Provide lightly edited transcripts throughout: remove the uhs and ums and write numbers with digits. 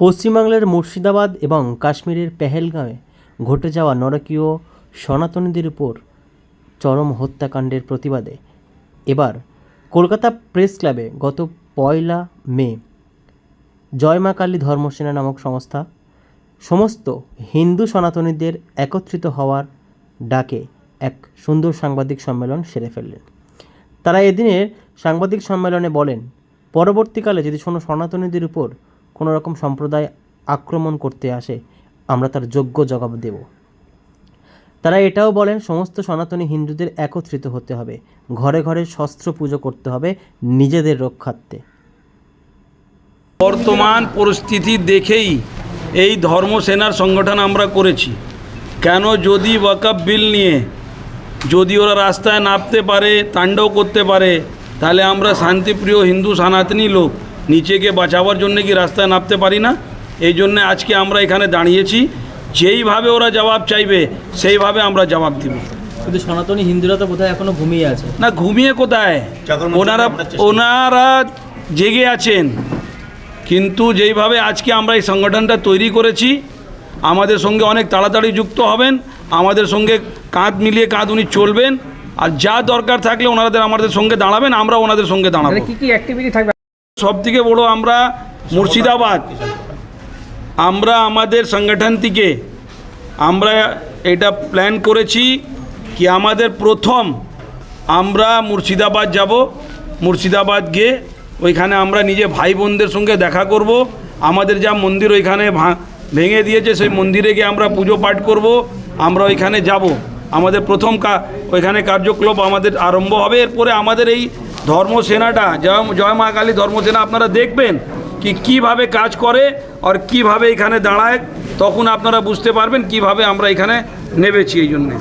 পশ্চিমবাংলার মুর্শিদাবাদ এবং কাশ্মীরের পেহেলগাঁওয়ে ঘটে যাওয়া নরকীয় সনাতনীদের উপর চরম হত্যাকাণ্ডের প্রতিবাদে এবার কলকাতা প্রেস ক্লাবে গত 1 মে জয় মা কালী ধর্মসেনা নামক সংস্থা সমস্ত হিন্দু সনাতনীদের একত্রিত হওয়ার ডাকে এক সুন্দর সাংবাদিক সম্মেলন সেরে ফেললেন। তারা এদিনের সাংবাদিক সম্মেলনে বলেন, পরবর্তীকালে যদি কোনো সনাতনীদের উপর কোনো রকম সম্প্রদায় আক্রমণ করতে আসে, আমরা তার যোগ্য জবাব দেব। তারা এটাও বলেন, সমস্ত সনাতনী হিন্দুদের একত্রিত হতে হবে, ঘরে ঘরে শস্ত্র পুজো করতে হবে নিজেদের রক্ষার্থে। বর্তমান পরিস্থিতি দেখেই এই ধর্মসেনার সংগঠন আমরা করেছি। কেন, যদি ওয়াকফ বিল নিয়ে যদি ওরা রাস্তায় নামতে পারে, তাণ্ডব করতে পারে, তাহলে আমরা শান্তিপ্রিয় হিন্দু সনাতনী লোক নিচেকে বাঁচাবার জন্য কি রাস্তায় নামতে পারি না? এই জন্য আজকে আমরা এখানে দাঁড়িয়েছি। যেইভাবে ওরা জবাব চাইবে সেইভাবে আমরা জবাব দিব। কিন্তু সনাতনী হিন্দুরা তো বোধহয় এখনো ঘুমিয়ে আছে। না, ঘুমিয়ে কোথায়, ওনারা জেগে আছেন। কিন্তু যেইভাবে আজকে আমরা এই সংগঠনটা তৈরি করেছি, আমাদের সঙ্গে অনেক তাড়াতাড়ি যুক্ত হবেন, আমাদের সঙ্গে কাঁধ মিলিয়ে কাঁধ উনি চলবেন, আর যা দরকার থাকলে ওনাদের আমাদের সঙ্গে দাঁড়াবেন, আমরা ওনাদের সঙ্গে দাঁড়াবো। কি কি অ্যাক্টিভিটি থাকবে? সবথেকে বড়, আমরা মুর্শিদাবাদ, আমরা আমাদের সংগঠন থেকে আমরা এটা প্ল্যান করেছি কি আমাদের প্রথম আমরা মুর্শিদাবাদ যাব। মুর্শিদাবাদ গিয়ে ওইখানে আমরা নিজে ভাই বোনদের সঙ্গে দেখা করব। আমাদের যা মন্দির ওইখানে ভেঙে দিয়েছে, সেই মন্দিরে গিয়ে আমরা পুজো পাঠ করব। আমরা ওইখানে যাব, আমাদের প্রথম ওইখানে কার্যকলাপ আমাদের আরম্ভ হবে। এরপরে আমাদের এই ধর্মসেনাটা, জয় মা কালী ধর্মসেনা, আপনারা দেখবেন কি কীভাবে কাজ করে আর কীভাবে এখানে দাঁড়ায়, তখন আপনারা বুঝতে পারবেন কিভাবে আমরা এখানে নেমেছি। এই জন্যে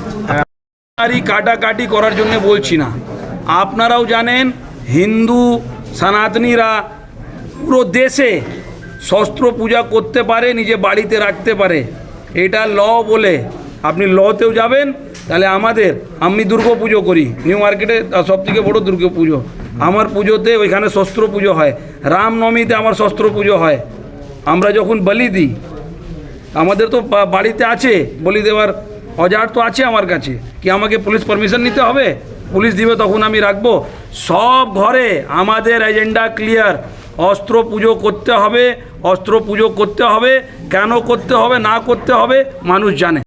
কাটাকাটি করার জন্য বলছি না। আপনারাও জানেন হিন্দু সনাতনীরা পুরো দেশে শস্ত্র পূজা করতে পারে, নিজে বাড়িতে রাখতে পারে। এটা ল বলে আপনি লতেও যাবেন। তাহলে আমি দুর্গা পুজো করি নিউ মার্কেটে, সবথেকে বড় দুর্গা পুজো আমার পুজোতে, ওইখানে শস্ত্র পুজো হয়। রামনবমীতে আমার শস্ত্র পুজো হয়। আমরা যখন বলি দিই, আমাদের তো বাড়িতে আছে বলি দেওয়ার অজার তো আছে আমার কাছে, কি আমাকে পুলিশ পারমিশন নিতে হবে? পুলিশ দিবে তখন আমি রাখবো। সব ঘরে আমাদের এজেন্ডা ক্লিয়ার, অস্ত্র পুজো করতে হবে, অস্ত্র পুজো করতে হবে। কেন করতে হবে না করতে হবে মানুষ জানে।